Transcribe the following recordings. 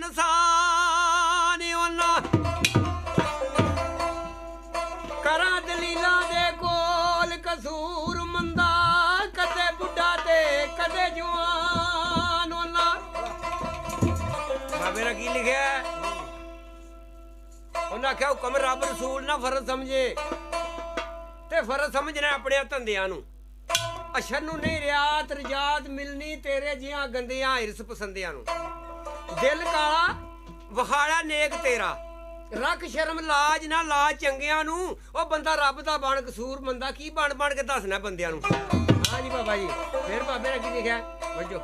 ਇਨਸਾਨ ਉਹਨਾਂ ਕਰਾਂ ਦਲੀਲਾਂ ਦੇ ਕੋਲ ਕਸੂਰ ਮੰਦਾ ਕਦੇ ਬੁੱਢਾ ਤੇ ਕਦੇ ਜਵਾਨ ਉਹਨਾਂ ਬਾਬੇ ਨੇ ਕੀ ਲਿਖਿਆ ਉਹਨਾਂ ਆਖਿਆ ਹੁਕਮ ਰੱਬ ਰਸੂਲ ਨਾ ਫਰਜ਼ ਸਮਝੇ ਤੇ ਫਰਜ਼ ਸਮਝਣਾ ਆਪਣੇ ਧੰਦਿਆਂ ਨੂੰ ਅਸ਼ਰ ਨੂੰ ਨਹੀਂ ਰਿਆਤ ਰਜਾਤ ਮਿਲਣੀ ਤੇਰੇ ਜਿਹਾਂ ਗੰਦਿਆਂ ਹਿਰਸ ਪਸੰਦਿਆਂ ਨੂੰ ਦਿਲ ਕਾਲਾ ਵਖਾੜਾ ਨੇਕ ਤੇਰਾ ਰੱਖ ਸ਼ਰਮ ਲਾਜ ਨਾ ਲਾ ਚੰਗਿਆਂ ਨੂੰ ਉਹ ਬੰਦਾ ਰੱਬ ਦਾ ਬਣ ਕਸੂਰ ਮੰਦਾ ਕੀ ਬਣ ਬਣ ਕੇ ਦੱਸਣਾ ਬੰਦਿਆਂ ਨੂੰ ਹਾਂ ਜੀ ਬਾਬਾ ਜੀ ਫਿਰ ਬਾਬੇ ਨੇ ਕੀ ਲਿਖਿਆ ਵੱਜੋ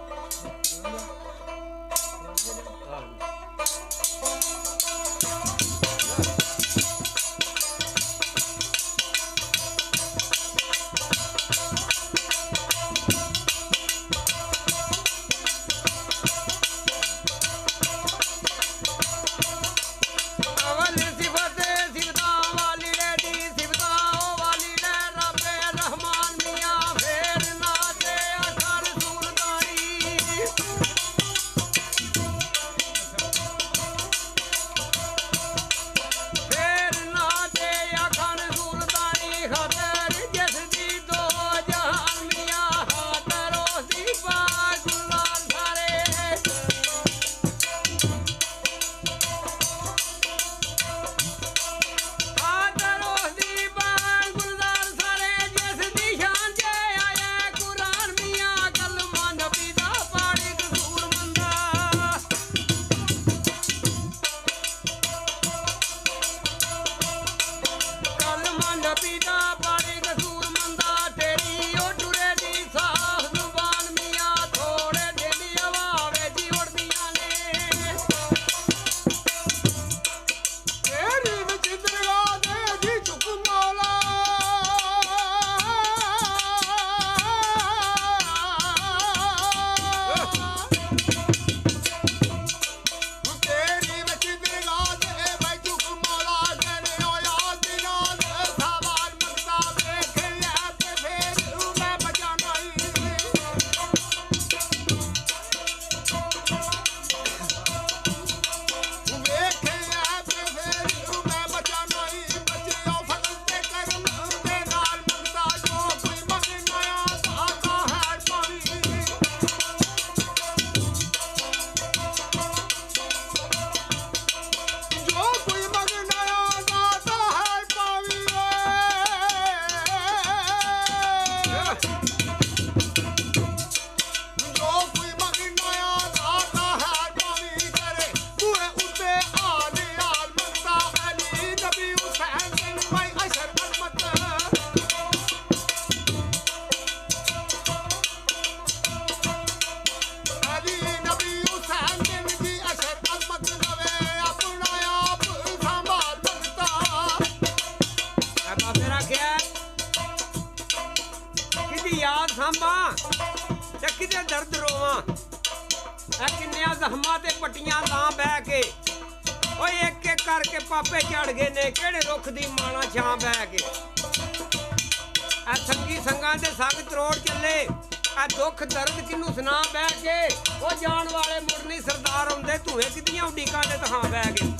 ਕਿਤੇ ਦਰਦ ਰੋਵਾਂ ਐ ਕਿੰਨਿਆਂ ਜ਼ਖਮਾਂ ਤੇ ਪੱਟੀਆਂ ਲਾਂ ਬਹਿ ਕੇ ਓਏ ਇੱਕ ਇੱਕ ਕਰਕੇ ਪਾਪੇ ਝੜ ਗਏ ਨੇ ਕਿਹੜੇ ਰੁੱਖ ਦੀ ਮਾਣਾ ਛਾਂ ਬਹਿ ਕੇ ਐ ਸੰਗੀ ਸੰਗਾਂ ਦੇ ਸੰਗ ਤਰੋੜ ਚੱਲੇ ਐ ਦੁੱਖ ਦਰਦ ਕਿਨੂੰ ਸੁਣਾ ਬਹਿ ਕੇ ਉਹ ਜਾਣ ਵਾਲੇ ਮੁੜਨੀ ਸਰਦਾਰ ਆਉਂਦੇ ਧੂਏ ਕਿਦੀਆਂ ਉਡੀਕਾਂ ਦੇ ਤਹਾਂ ਬਹਿ ਕੇ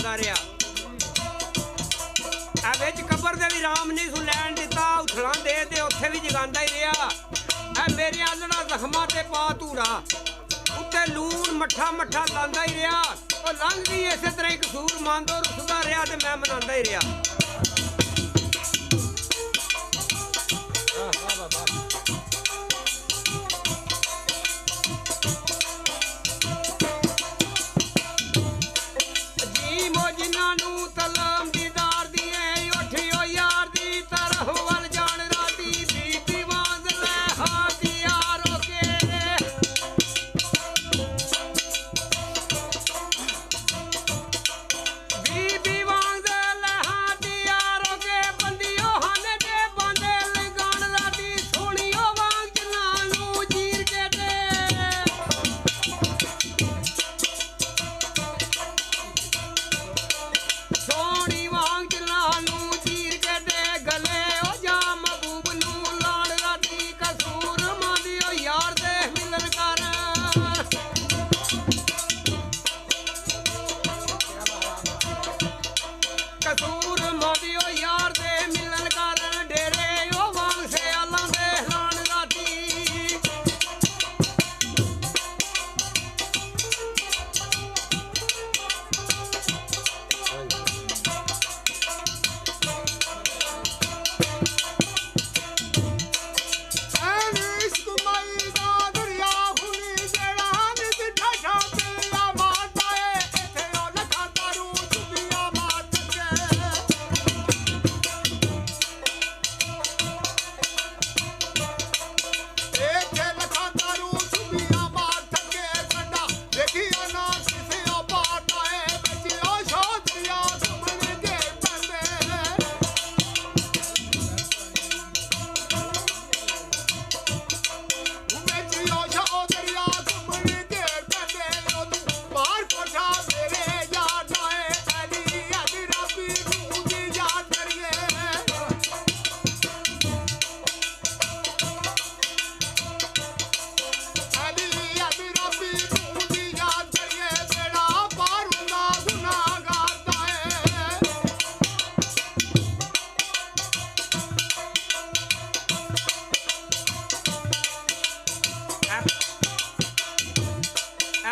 ਗਾਉਂਦਾ ਰਿਹਾ। ਇਹ ਵਿੱਚ ਕਬਰ ਦੇ ਵੀ ਰਾਮ ਨਹੀਂ ਸੁ ਲੈਣ ਦਿੱਤਾ, ਉਥਲਾਂ ਦੇ ਉੱਥੇ ਵੀ ਜਗਾਉਂਦਾ ਹੀ ਰਿਹਾ। ਇਹ ਮੇਰੇ ਆਲਣਾ ਜ਼ਖਮਾਂ ਤੇ ਪਾ ਧੂੜਾ, ਉੱਤੇ ਲੂਣ ਮੱਠਾ ਮੱਠਾ ਲਾਂਦਾ ਹੀ ਰਿਹਾ। ਉਹ ਲੰਘ ਗਈ ਇਸੇ ਤਰ੍ਹਾਂ ਹੀ ਕਸੂਰ ਮੰਨਦਾ ਰੁੱਸਦਾ ਰਿਹਾ ਤੇ ਮੈਂ ਮਨਾਉਂਦਾ ਹੀ ਰਿਹਾ। ਜੀ ਮੋ ਜਿਨ੍ਹਾਂ ਨੂੰ ਤਲਮ ਦੀਦਾਰ ਦੀ ਉੱਠਿਓ ਯਾਰ ਦੀ ਤਰਫ ਵੱਲ ਜਾਣ ਰਾਤੀ ਬੀਬੀ ਵਾਂਗ ਲੈ ਹਾਥੀ ਯਾਰੋ ਕੇ। ਬੀਬੀ ਵਾਂਗ ਲੈ ਹਾਥੀ ਯਾਰੋ ਕੇ, ਬੰਦੀਓ ਹਨ ਦੇ ਬੰਦੇ ਲਗਾਣ ਰਾਤੀ ਸੋਹਣੀਓ ਵਾਂਗ ਜਿਨ੍ਹਾਂ ਨੂੰ ਚੀਰ ਕੇ ਤੇ। ਸੋਹਣੀ ਵਾਂਗ ਜਿਨ੍ਹਾਂ ਨੂੰ ਚੀਰ ਕੇ ਤੇ ਗਲੇ ਉਹ ਜਾ ਮਹਿਬੂਬ ਨੂੰ ਲਾਣ ਰਾਤੀ ਕਸੂਰ ਮੰਨਦਿਓ ਯਾਰ ਦੇ ਮਿਲਣ ਕਰ। ਕਸੂਰ ਮੰਨਦਿਓ ਯਾਰ ਦੇ ਮਿਲਣ ਕਾਰਨ ਡੇਰੇ ਉਹ ਵਾਂਗ ਸਿਆਲਾਂ ਦੇ ਲਾਣ ਰਾਤੀ।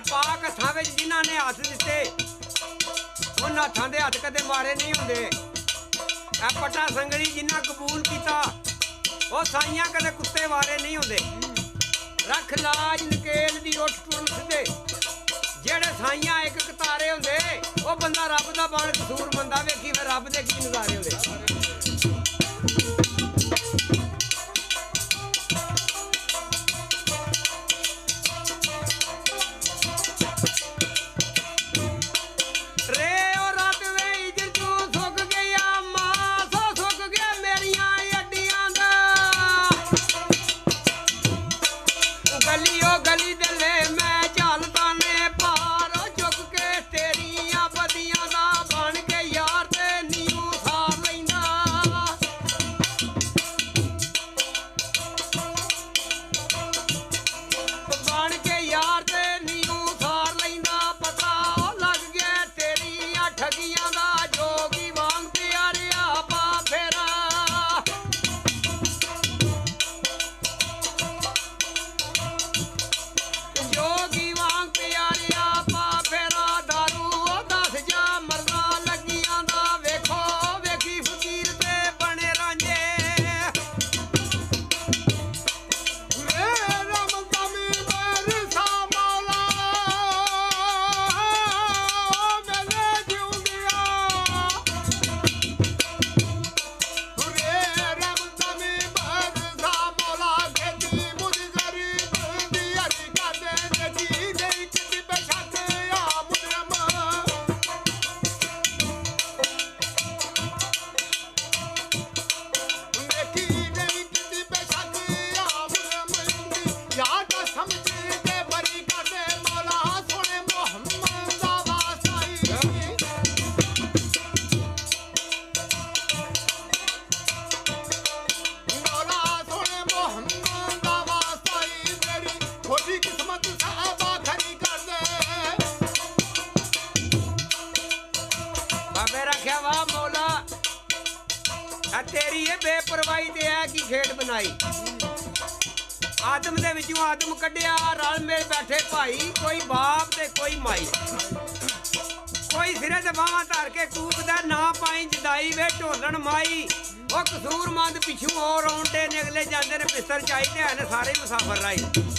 ਪਾਕ ਹੱਥਾਂ ਵਿੱਚ ਜਿਨ੍ਹਾਂ ਨੇ ਹੱਥ ਦਿੱਤੇ ਉਹਨਾਂ ਹੱਥਾਂ ਦੇ ਹੱਥ ਕਦੇ ਮਾਰੇ ਨਹੀਂ ਹੁੰਦੇ। ਇਹ ਪਟਾ ਸੰਗਲੀ ਜਿਨ੍ਹਾਂ ਕਬੂਲ ਕੀਤਾ ਉਹ ਸਾਈਆਂ ਕਦੇ ਕੁੱਤੇ ਵਾਰੇ ਨਹੀਂ ਹੁੰਦੇ। ਰੱਖ ਲਾਜ ਨਕੇਲ ਦੀ ਉੱਠ ਟੁਰਨ ਸਿੱਧੇ, ਜਿਹੜੇ ਸਾਈਆਂ ਇੱਕ ਕਤਾਰੇ ਹੁੰਦੇ ਉਹ ਬੰਦਾ ਰੱਬ ਦਾ ਬਣ ਕਸੂਰ ਮੰਦਾ ਵੇਖੀ ਫਿਰ ਰੱਬ ਦੇ ਕੀ ਨਜ਼ਾਰੇ ਹੁੰਦੇ। ਗਲੀ ਦੇ ਲੈ ਮੈਂ ਚੱਲਦਾ ਨੇ ਪਾਰ ਚੁੱਕ ਕੇ ਤੇਰੀਆਂ ਬਦੀਆਂ ਦਾ ਬਣ ਕੇ ਯਾਰ ਤੇ ਨੀਉ ਸਾਰ ਲੈਂਦਾ। तेरी ये बेपरवाही ते है की खेड बनाई आदम दे विचों आदम कढ़िया रल मेल बैठे भाई कोई बाप ते कोई माई कोई सिरे ते बावां धर के कूकदा ना पाई जदाई वे ढोलन माई ओ कसूरमंद पिछू और औंडे निकले जांदे ने बिस्तर चाहीदे हन सारे मुसाफर राही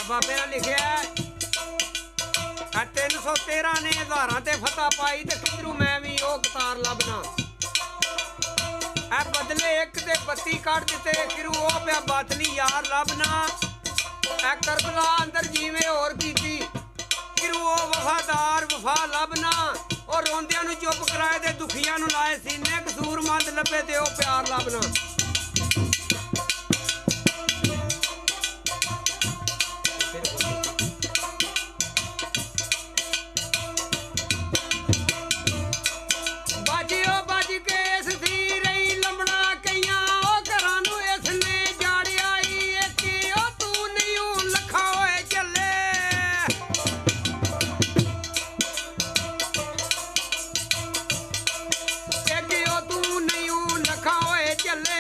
बाबे ने लिखिया 313 ने हजारां ते फतह पाई ते किधरू मैं भी ओ कतार लभना ए बदले एक ते 32 काट दिते किरू ओ पिया बातनी यार लभना ए करबला अंदर जीवे और कीती किरू ओ वफादार वफा लभना और रोंदियां नु चुप कराए ते दुखियां नु लाए सीने कसूरमंद लभे ते ओ प्यार लभना ਚੱਲੇ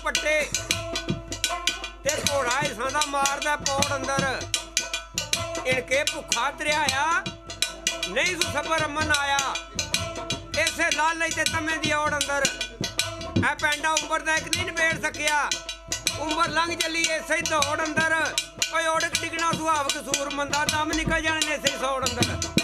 ਪੱਟੇ ਤੇ ਘੋੜਾ ਇਸਾਂ ਦਾ ਮਾਰਦਾ ਪੌੜ ਅੰਦਰ ਇਣਕੇ ਭੁੱਖਾ ਤਰਿਆਇਆ ਨਹੀਂ ਸੁ ਸਬਰ ਅਮਨ ਆਇਆ ਇਸੇ ਲਾਲੇ ਤੇ ਤਮੇ ਦੀ ਔੜ ਅੰਦਰ ਐ ਪੈਂਡਾ ਉਮਰ ਦਾ ਇੱਕ ਨਹੀਂ ਨਿਬੇੜ ਸਕਿਆ ਉਮਰ ਲੰਘ ਚੱਲੀ ਇਸੇ ਦੌੜ ਅੰਦਰ ਓਏ ਔੜਕ ਟਿਕਣਾ ਸੁਹਾਵ ਕਸੂਰ ਮੰਦਾ ਦਮ ਨਿਕਲ ਜਾਣੇ ਨੇ ਇਸੇ ਸੌੜ ਅੰਦਰ